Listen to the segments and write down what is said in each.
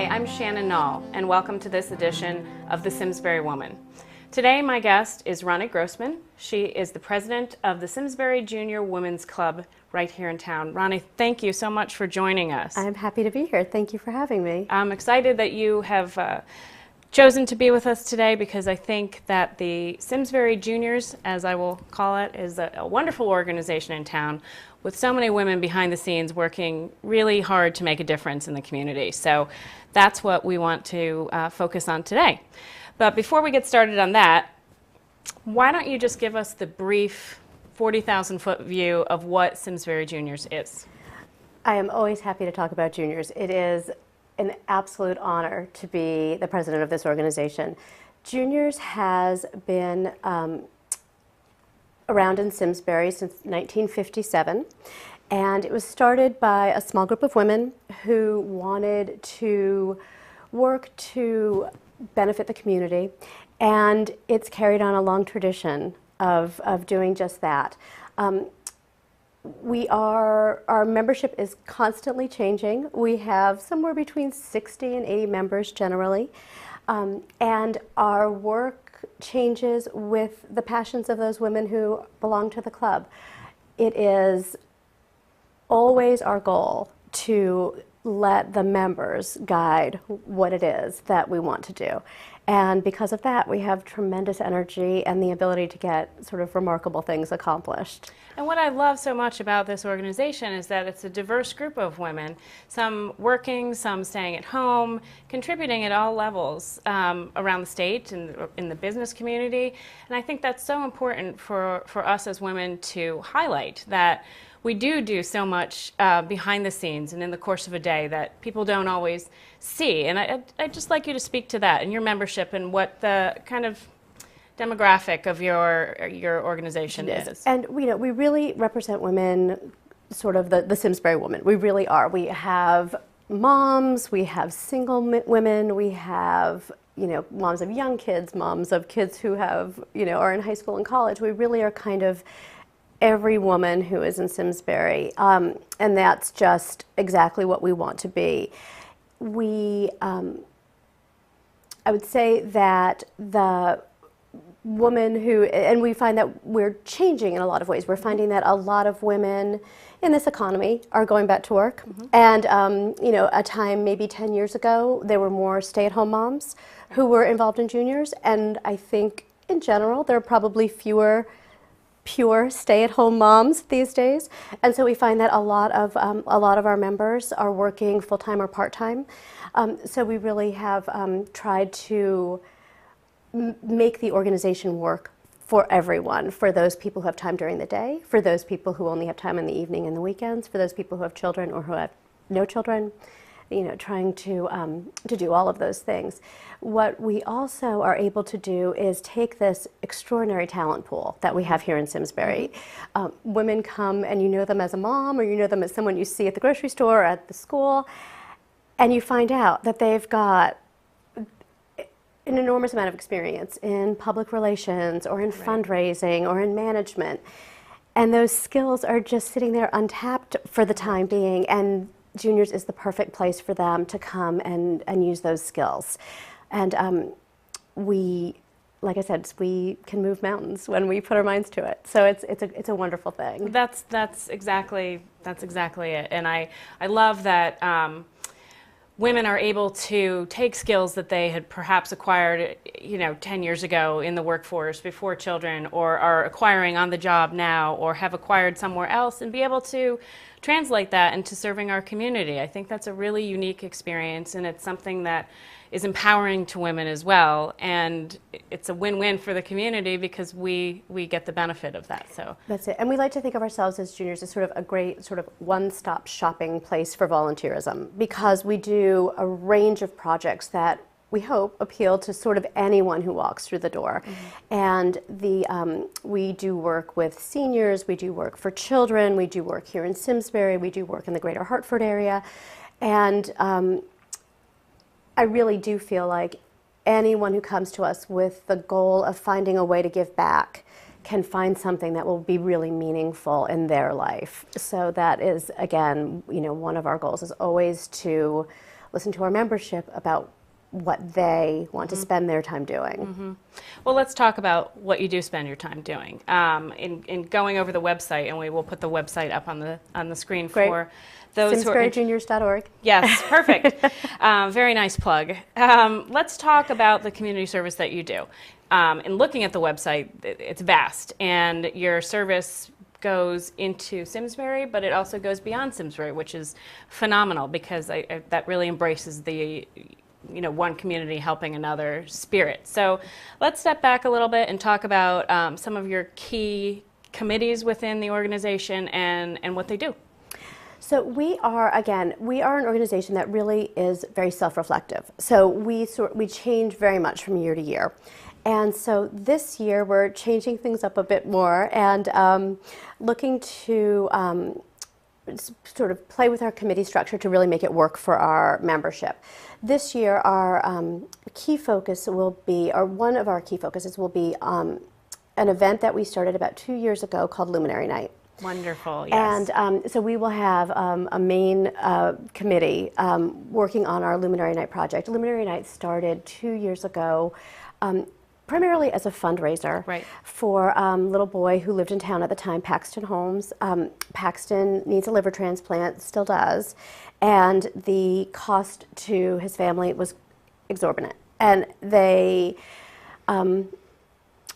Hi, I'm Shannon Knall, and welcome to this edition of the Simsbury Woman. Today my guest is Roni Grossman. She is the president of the Simsbury Junior Women's Club right here in town. Roni, thank you so much for joining us. I'm happy to be here. Thank you for having me. I'm excited that you have chosen to be with us today because I think that the Simsbury Juniors, as I will call it, is a wonderful organization in town with so many women behind the scenes working really hard to make a difference in the community. So that's what we want to focus on today. But before we get started on that, why don't you just give us the brief 40,000-foot view of what Simsbury Juniors is? I am always happy to talk about juniors. It is an absolute honor to be the president of this organization. Juniors has been around in Simsbury since 1957, and it was started by a small group of women who wanted to work to benefit the community, and it's carried on a long tradition of doing just that. Our membership is constantly changing. We have somewhere between 60 and 80 members generally, and our work changes with the passions of those women who belong to the club. It is always our goal to let the members guide what it is that we want to do. And because of that, we have tremendous energy and the ability to get sort of remarkable things accomplished. And what I love so much about this organization is that it's a diverse group of women, some working, some staying at home, contributing at all levels around the state and in the business community. And I think that's so important for us as women to highlight that we do so much behind the scenes and in the course of a day that people don't always see. And I'd just like you to speak to that and your membership and what the kind of demographic of your organization is. And we really represent women, sort of the Simsbury woman. We really are. We have moms, we have single women, we have moms of young kids, moms of kids who have are in high school and college. We really are kind of every woman who is in Simsbury, and that's just exactly what we want to be. I would say that the woman who, and we find that we're changing in a lot of ways. We're finding that a lot of women in this economy are going back to work. Mm-hmm. And, a time maybe 10 years ago, there were more stay-at-home moms who were involved in juniors. And I think in general, there are probably fewer pure stay-at-home moms these days, and so we find that a lot of our members are working full-time or part-time. So we really have tried to make the organization work for everyone, for those people who have time during the day, for those people who only have time in the evening and the weekends, for those people who have children or who have no children. Trying to do all of those things. What we also are able to do is take this extraordinary talent pool that we have here in Simsbury. Women come and you know them as a mom, or you know them as someone you see at the grocery store or at the school, and you find out that they've got an enormous amount of experience in public relations or in fundraising or in management. And those skills are just sitting there untapped for the time being, and Juniors is the perfect place for them to come and use those skills. And we, like I said, we can move mountains when we put our minds to it. So it's a wonderful thing. That's exactly it. And I love that women are able to take skills that they had perhaps acquired 10 years ago in the workforce before children, or are acquiring on the job now, or have acquired somewhere else, and be able to translate that into serving our community. I think that's a really unique experience, and it's something that is empowering to women as well, and it's a win-win for the community because we get the benefit of that. So that's it. And we like to think of ourselves as Juniors as sort of a great sort of one-stop shopping place for volunteerism, because we do a range of projects that we hope appeal to sort of anyone who walks through the door. Mm-hmm. And we do work with seniors, we do work for children, we do work here in Simsbury, we do work in the greater Hartford area. And I really do feel like anyone who comes to us with the goal of finding a way to give back can find something that will be really meaningful in their life. So that is, again, one of our goals is always to listen to our membership about what they want to spend their time doing. Well, let's talk about what you do spend your time doing. In going over the website, and we will put the website up on the screen for those who are SimsburyJuniors.org. Yes, perfect. Very nice plug. Let's talk about the community service that you do. In looking at the website, it's vast, and your service goes into Simsbury, but it also goes beyond Simsbury, which is phenomenal because that really embraces the one community helping another spirit. So let's step back a little bit and talk about some of your key committees within the organization and what they do. So we are an organization that really is very self-reflective. So we change very much from year to year. And so this year we're changing things up a bit more and looking to sort of play with our committee structure to really make it work for our membership. This year our key focus will be, or one of our key focuses will be an event that we started about 2 years ago called Luminary Night. Wonderful, yes. And so we will have a main committee working on our Luminary Night project. Luminary Night started 2 years ago primarily as a fundraiser for a little boy who lived in town at the time, Paxton Holmes. Paxton needs a liver transplant, still does, and the cost to his family was exorbitant. And they,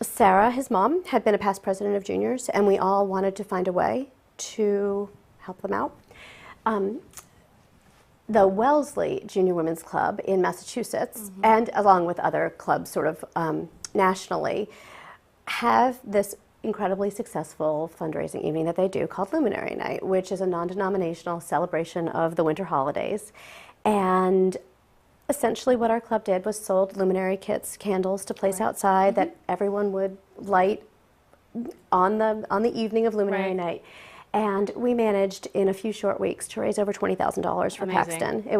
Sarah, his mom, had been a past president of juniors, and we all wanted to find a way to help them out. The Wellesley Junior Women's Club in Massachusetts, and along with other clubs sort of nationally, have this incredibly successful fundraising evening that they do called Luminary Night, which is a non-denominational celebration of the winter holidays. And essentially what our club did was sold luminary kits, candles to place outside that everyone would light on the evening of Luminary Night. And we managed in a few short weeks to raise over $20,000 for Paxton. It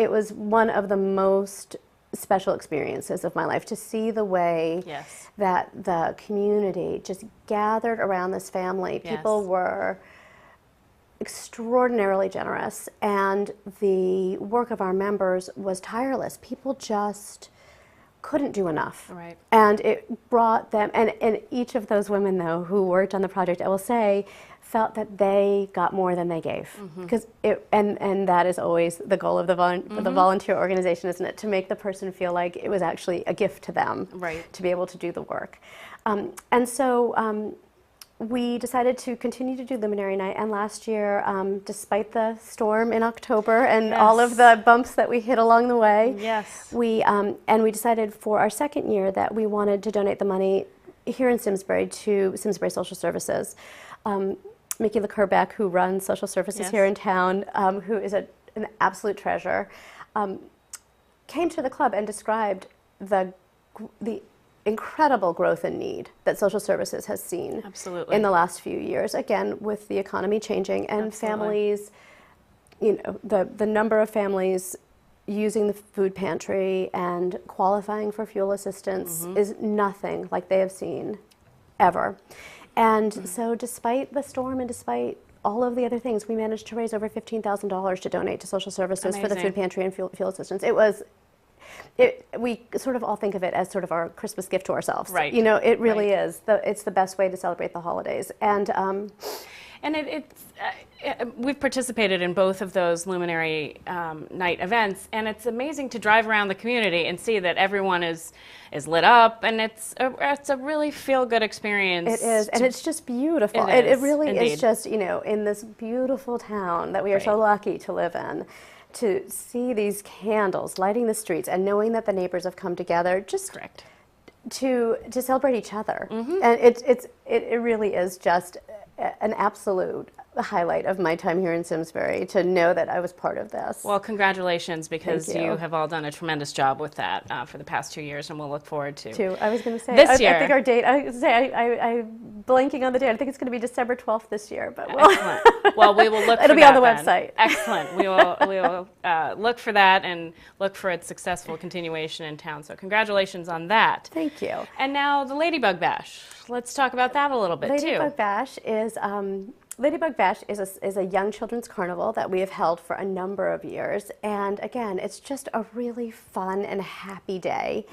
was one of the most special experiences of my life to see the way that the community just gathered around this family. People were extraordinarily generous, and the work of our members was tireless. People just couldn't do enough. And it brought them, and each of those women, though, who worked on the project, I will say, felt that they got more than they gave, because and that is always the goal of the volunteer organization, isn't it? To make the person feel like it was actually a gift to them, to be able to do the work. And so we decided to continue to do Luminary Night, and last year, despite the storm in October and all of the bumps that we hit along the way, we decided for our second year that we wanted to donate the money here in Simsbury to Simsbury Social Services. Mickey LeCurbeck, who runs social services here in town, who is an absolute treasure, came to the club and described the incredible growth and need that social services has seen in the last few years. Again, with the economy changing and families, the number of families using the food pantry and qualifying for fuel assistance is nothing like they have seen ever. And so despite the storm and despite all of the other things, we managed to raise over $15,000 to donate to social services for the food pantry and fuel assistance. We sort of all think of it as sort of our Christmas gift to ourselves. It really is. It's the best way to celebrate the holidays. And we've participated in both of those Luminary Night events, and it's amazing to drive around the community and see that everyone is lit up, and it's a really feel-good experience. It is, and it's just beautiful. It really is just, in this beautiful town that we are so lucky to live in, to see these candles lighting the streets and knowing that the neighbors have come together just to celebrate each other. And it really is just an absolute highlight of my time here in Simsbury to know that I was part of this. Well, congratulations, because you have all done a tremendous job with that for the past 2 years, and we'll look forward to. I was going to say this year. I think our date. I'm blanking on the date. I think it's going to be December 12th this year. But excellent. Well, we will look. It'll be on the website. Excellent. We will look for that and look for its successful continuation in town. So congratulations on that. Thank you. And now the Ladybug Bash. Let's talk about that a little bit too. Ladybug Bash is Ladybug Bash is a young children's carnival that we have held for a number of years. And again, it's just a really fun and happy day.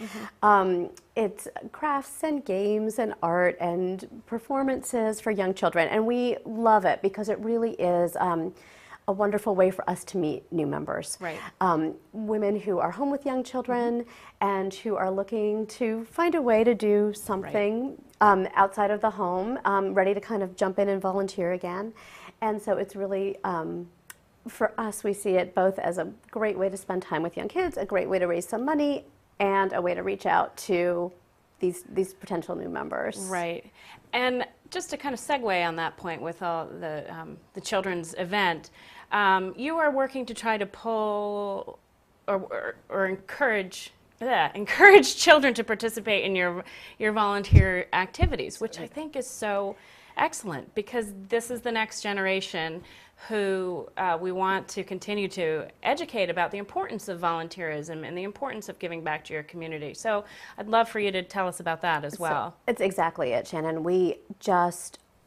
It's crafts and games and art and performances for young children. And we love it because it really is a wonderful way for us to meet new members. Right. Women who are home with young children and who are looking to find a way to do something outside of the home, ready to kind of jump in and volunteer again. And so it's really, for us, we see it both as a great way to spend time with young kids, a great way to raise some money, and a way to reach out to these potential new members. Right. And just to kind of segue on that point with all the children's event, you are working to try to pull or encourage children to participate in your volunteer activities, which I think is so excellent, because this is the next generation who we want to continue to educate about the importance of volunteerism and the importance of giving back to your community. So I'd love for you to tell us about that as well. It's exactly it, Shannon.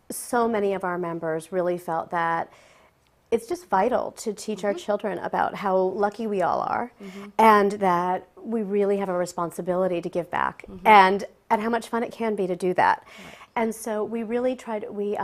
So many of our members really felt that it's just vital to teach our children about how lucky we all are, and that we really have a responsibility to give back, and how much fun it can be to do that. Right. And so we really we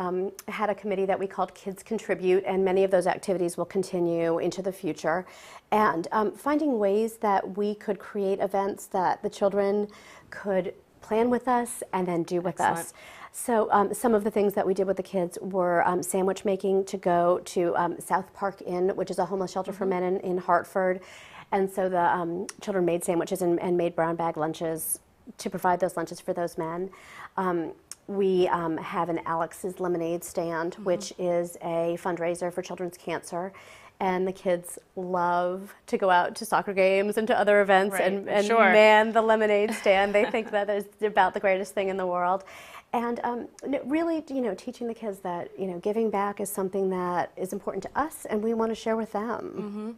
had a committee that we called Kids Contribute, and many of those activities will continue into the future. And finding ways that we could create events that the children could plan with us and then do with us. So some of the things that we did with the kids were sandwich making to go to South Park Inn, which is a homeless shelter for men in Hartford. And so the children made sandwiches and made brown bag lunches to provide those lunches for those men. We have an Alex's Lemonade stand, which is a fundraiser for children's cancer. And the kids love to go out to soccer games and to other events and man the lemonade stand. They think that is about the greatest thing in the world. And really, teaching the kids that, giving back is something that is important to us, and we want to share with them.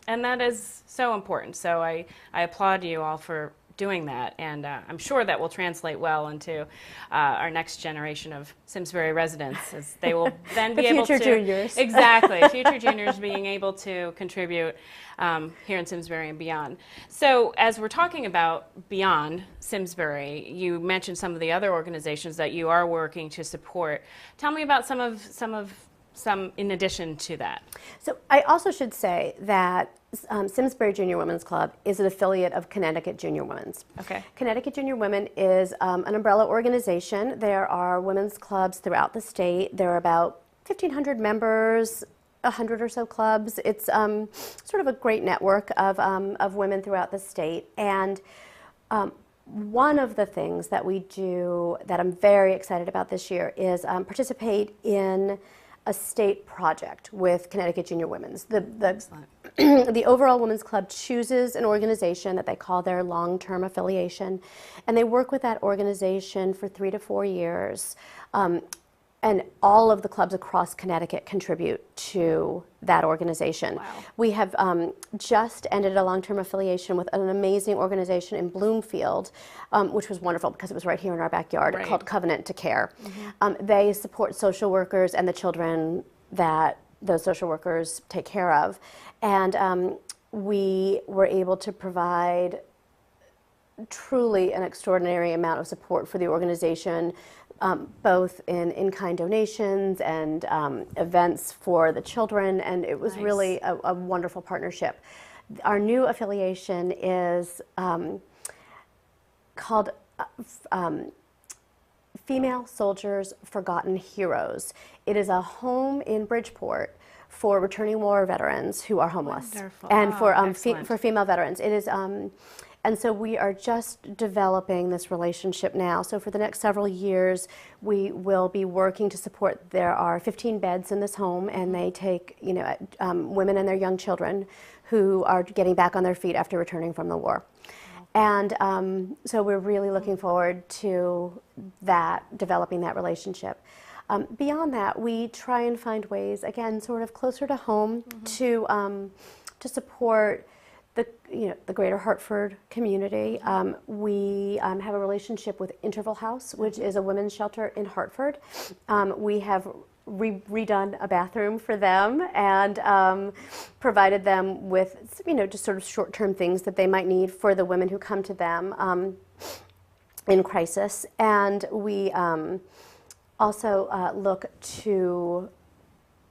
And that is so important. So I applaud you all for doing that, and I'm sure that will translate well into our next generation of Simsbury residents, as they will then be able to future juniors. Exactly, future juniors being able to contribute here in Simsbury and beyond. So as we're talking about beyond Simsbury, you mentioned some of the other organizations that you are working to support. Tell me about some in addition to that. So I also should say that Simsbury Junior Women's Club is an affiliate of Connecticut Junior Women's. Okay. Connecticut Junior Women is an umbrella organization. There are women's clubs throughout the state. There are about 1,500 members, 100 or so clubs. It's sort of a great network of women throughout the state. And one of the things that we do that I'm very excited about this year is participate in a state project with Connecticut Junior Women's. The overall Women's Club chooses an organization that they call their long-term affiliation, and they work with that organization for 3 to 4 years. And all of the clubs across Connecticut contribute to that organization. Wow. We have just ended a long-term affiliation with an amazing organization in Bloomfield, which was wonderful because it was right here in our backyard, called Covenant to Care. They support social workers and the children that those social workers take care of. And we were able to provide truly an extraordinary amount of support for the organization, both in in-kind donations and events for the children, and it was really a wonderful partnership. Our new affiliation is called Female Soldiers Forgotten Heroes. It is a home in Bridgeport for returning war veterans who are homeless. Wonderful. And for female veterans. It is and so we are just developing this relationship now. So for the next several years, we will be working to support. There are 15 beds in this home, and they take women and their young children who are getting back on their feet after returning from the war. And so we're really looking forward to that, developing that relationship. Beyond that, we try and find ways, again, sort of closer to home, to support the greater Hartford community. We have a relationship with Interval House, which is a women's shelter in Hartford. We have redone a bathroom for them and provided them with, just sort of short-term things that they might need for the women who come to them in crisis. And we also look to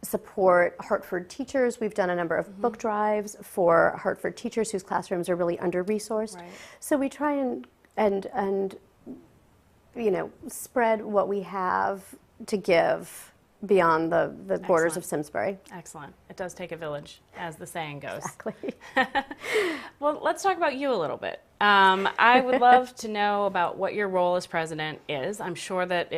support Hartford teachers. We've done a number of book drives for Hartford teachers whose classrooms are really under-resourced. Right. So we try and spread what we have to give beyond the borders of Simsbury. Excellent. It does take a village, as the saying goes. Exactly. Well, let's talk about you a little bit. I would love to know about what your role as president is. I'm sure that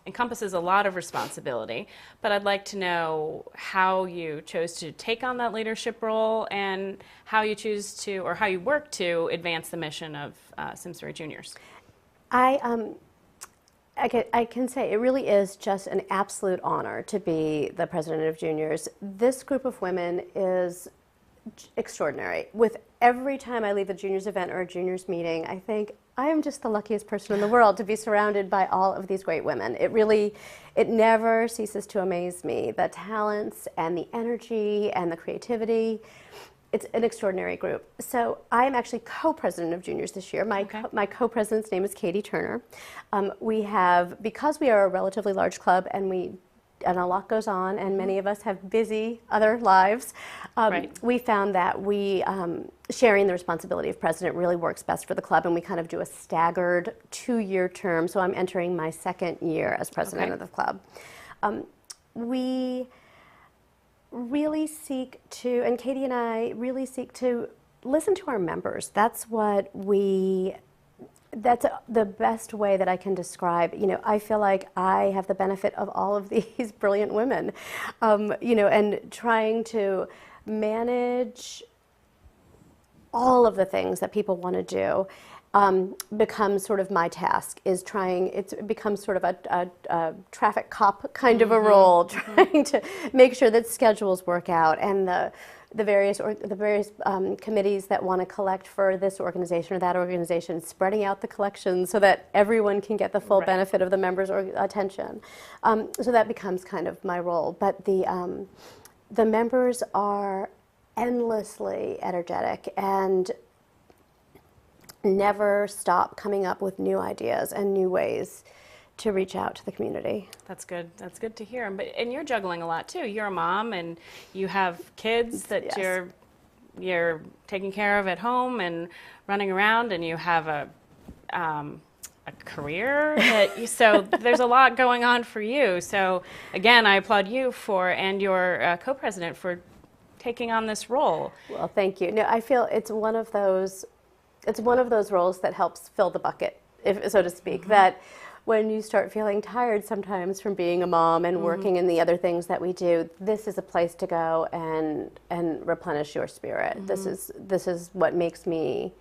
encompasses a lot of responsibility, but I'd like to know how you chose to take on that leadership role and how you choose to, or how you work to advance the mission of Simsbury Juniors. I can say it really is just an absolute honor to be the president of Juniors. This group of women is extraordinary. With every time I leave a Juniors event or a Juniors meeting, I think I am just the luckiest person in the world to be surrounded by all of these great women. It never ceases to amaze me, the talents and the energy and the creativity. It's an extraordinary group. So I'm actually co-president of Juniors this year. My co-president's name is Katie Turner. Because we are a relatively large club and a lot goes on, and many of us have busy other lives, we found that sharing the responsibility of president really works best for the club, and we kind of do a staggered 2-year term. So I'm entering my 2nd year as president of the club. We really seek to, and Katie and I really seek to listen to our members. That's the best way that I can describe. I feel like I have the benefit of all of these brilliant women, and trying to manage all of the things that people want to do becomes sort of my task. It becomes sort of a traffic cop kind of a role, trying to make sure that schedules work out, and the various committees that want to collect for this organization or that organization, spreading out the collections so that everyone can get the full benefit of the members' attention. So that becomes kind of my role. But the members are endlessly energetic and never stop coming up with new ideas and new ways to reach out to the community. That's good. That's good to hear. And you're juggling a lot too. You're a mom, and you have kids that you're taking care of at home and running around, and you have a career. So there's a lot going on for you. So again, I applaud you and your co-president for taking on this role. Well, thank you. No, I feel it's one of those roles that helps fill the bucket, so to speak. That when you start feeling tired sometimes from being a mom and working in the other things that we do, this is a place to go and replenish your spirit. This is what makes me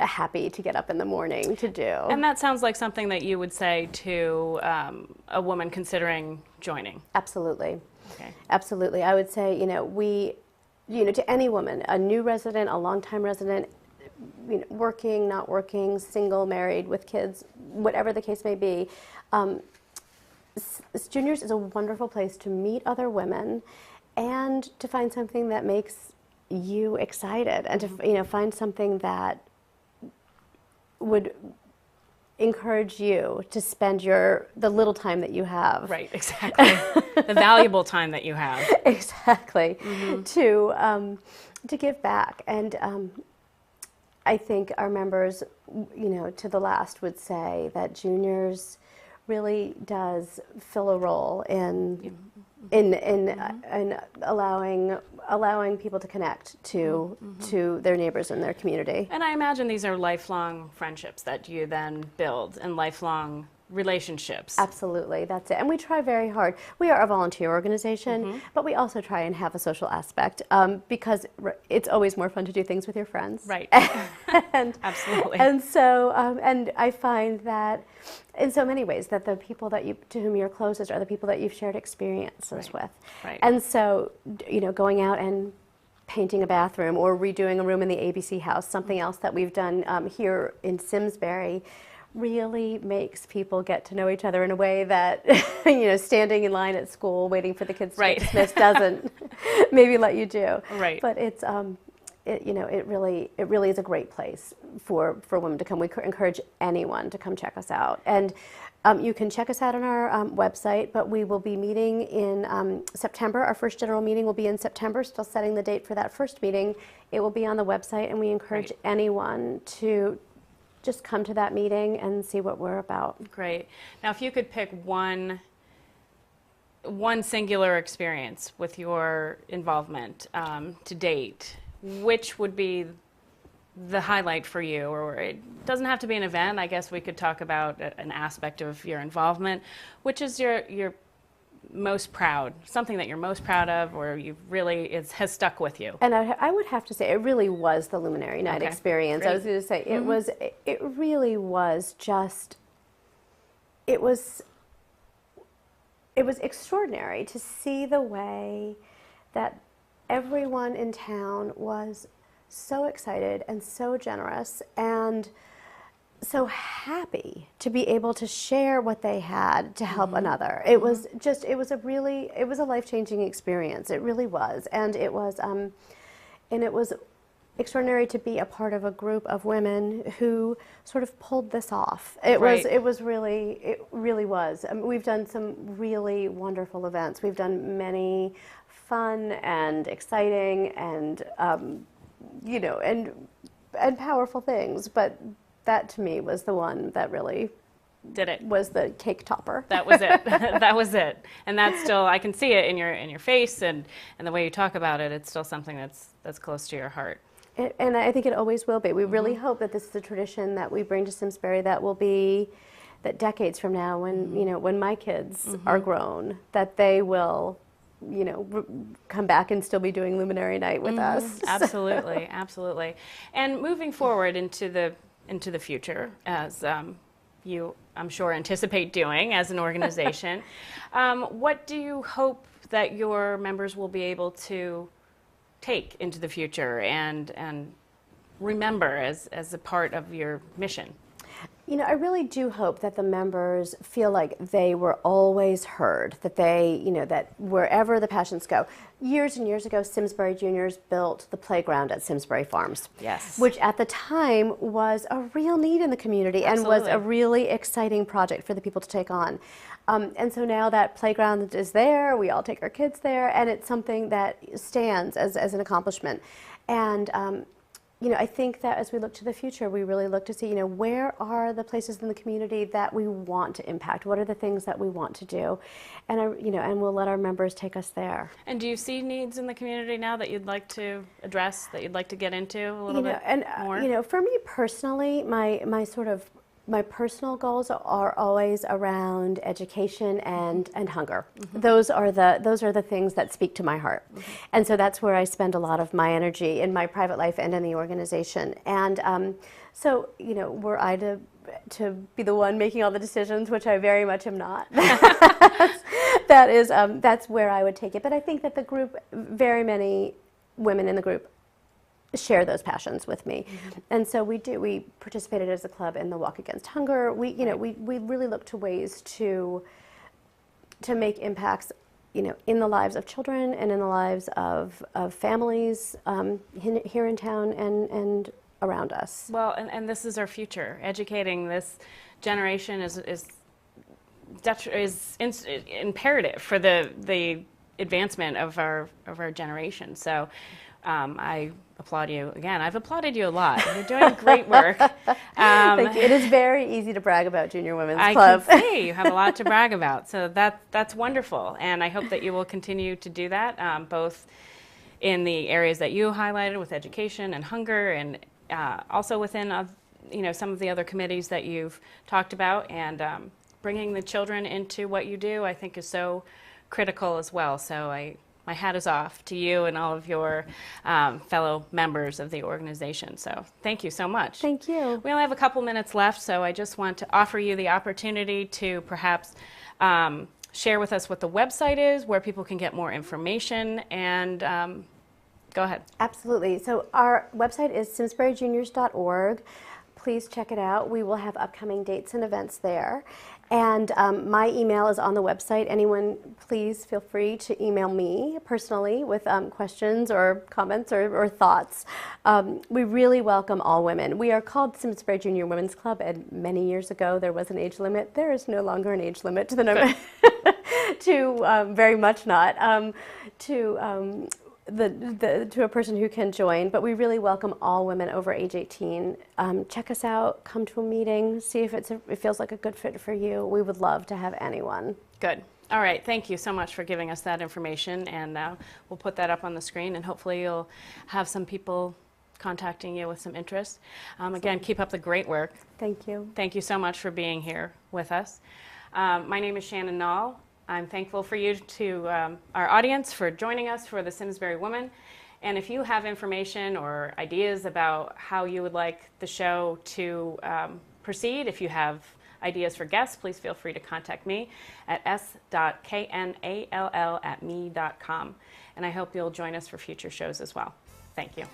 happy to get up in the morning to do. And that sounds like something that you would say to a woman considering joining. Absolutely. Okay. Absolutely. I would say, to any woman, a new resident, a longtime resident, working, not working, single, married, with kids, whatever the case may be, Juniors is a wonderful place to meet other women and to find something that makes you excited, and to find something that would encourage you to spend the little time that you have. Right, exactly. The valuable time that you have. Exactly. To give back. And I think our members, to the last would say that Juniors really does fill a role in allowing people to connect to their neighbors and their community. And I imagine these are lifelong friendships that you then build, and lifelong relationships. Absolutely, that's it. And we try very hard. We are a volunteer organization, but we also try and have a social aspect, because it's always more fun to do things with your friends. Right. Absolutely. And so, and I find that in so many ways that the people to whom you're closest are the people that you've shared experiences with. Right. And so, going out and painting a bathroom or redoing a room in the ABC house, something else that we've done here in Simsbury, really makes people get to know each other in a way that, standing in line at school waiting for the kids to get dismissed doesn't maybe let you do. Right. But it's, it really is a great place for women to come. We encourage anyone to come check us out. And you can check us out on our website, but we will be meeting in September. Our first general meeting will be in September, still setting the date for that first meeting. It will be on the website, and we encourage anyone to just come to that meeting and see what we're about. Great. Now, if you could pick one singular experience with your involvement to date, which would be the highlight for you? Or it doesn't have to be an event. I guess we could talk about an aspect of your involvement. Which is your most proud, something that you're most proud of, or you really has stuck with you? And I would have to say it really was the Luminary Night experience. Great. I was going to say it really was just, it was extraordinary to see the way that everyone in town was so excited and so generous and so happy to be able to share what they had to help another. It was a life-changing experience. It really was. And it was extraordinary to be a part of a group of women who sort of pulled this off. It really was. I mean, we've done some really wonderful events. We've done many fun and exciting and and powerful things, but that to me was the one that really did it. Was the cake topper. That was it. That was it. And that's still, I can see it in your face and the way you talk about it. It's still something that's close to your heart. And I think it always will be. We really hope that this is a tradition that we bring to Simsbury that will be, that decades from now, when when my kids are grown, that they will come back and still be doing Luminary Night with us. Absolutely, absolutely. And moving forward into the future, as you, I'm sure, anticipate doing as an organization, what do you hope that your members will be able to take into the future and remember as a part of your mission? I really do hope that the members feel like they were always heard, that they, that wherever the passions go. Years and years ago, Simsbury Juniors built the playground at Simsbury Farms. Yes. Which at the time was a real need in the community and was a really exciting project for the people to take on. And so now that playground is there, we all take our kids there, and it's something that stands as an accomplishment. And I think that as we look to the future, we really look to see, where are the places in the community that we want to impact? What are the things that we want to do? And, and we'll let our members take us there. And do you see needs in the community now that you'd like to address, that you'd like to get into a little bit more? For me personally, my personal goals are always around education and hunger. Those are the things that speak to my heart. And so that's where I spend a lot of my energy in my private life and in the organization. And so, were I to be the one making all the decisions, which I very much am not, that's where I would take it. But I think that the group, very many women in the group share those passions with me. And so we participated as a club in the Walk Against Hunger. We really look to ways to make impacts, in the lives of children and in the lives of families here in town and around us. Well, and this is our future. Educating this generation is imperative for the advancement of our generation. So I applaud you again. I've applauded you a lot. You're doing great work. Thank you. It is very easy to brag about Junior Women's Club. I can see you have a lot to brag about. So that's wonderful, and I hope that you will continue to do that, both in the areas that you highlighted with education and hunger, and also within some of the other committees that you've talked about. And bringing the children into what you do, I think, is so critical as well. So my hat is off to you and all of your fellow members of the organization. So thank you so much. Thank you. We only have a couple minutes left, so I just want to offer you the opportunity to perhaps share with us what the website is, where people can get more information, and go ahead. Absolutely. So our website is simsburyjuniors.org. please check it out. We will have upcoming dates and events there. And my email is on the website. Anyone, please feel free to email me personally with questions or comments or thoughts. We really welcome all women. We are called Simsbury Junior Women's Club, and many years ago there was an age limit. There is no longer an age limit to the number, very much not, to a person who can join, but we really welcome all women over age 18. Check us out, come to a meeting, see if it feels like a good fit for you. We would love to have anyone. Good. All right, thank you so much for giving us that information, and we'll put that up on the screen, and hopefully you'll have some people contacting you with some interest. Again, keep up the great work. Thank you. Thank you so much for being here with us. My name is Shannon Knall. I'm thankful for you, to our audience, for joining us for the Simsbury Woman. And if you have information or ideas about how you would like the show to proceed, if you have ideas for guests, please feel free to contact me at s.knall@me.com. And I hope you'll join us for future shows as well. Thank you.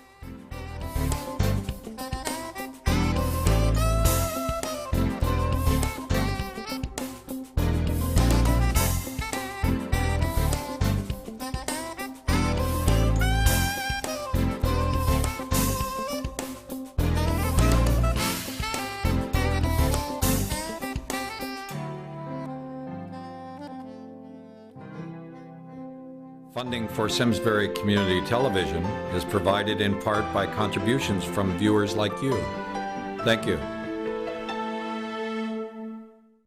Funding for Simsbury Community Television is provided in part by contributions from viewers like you. Thank you.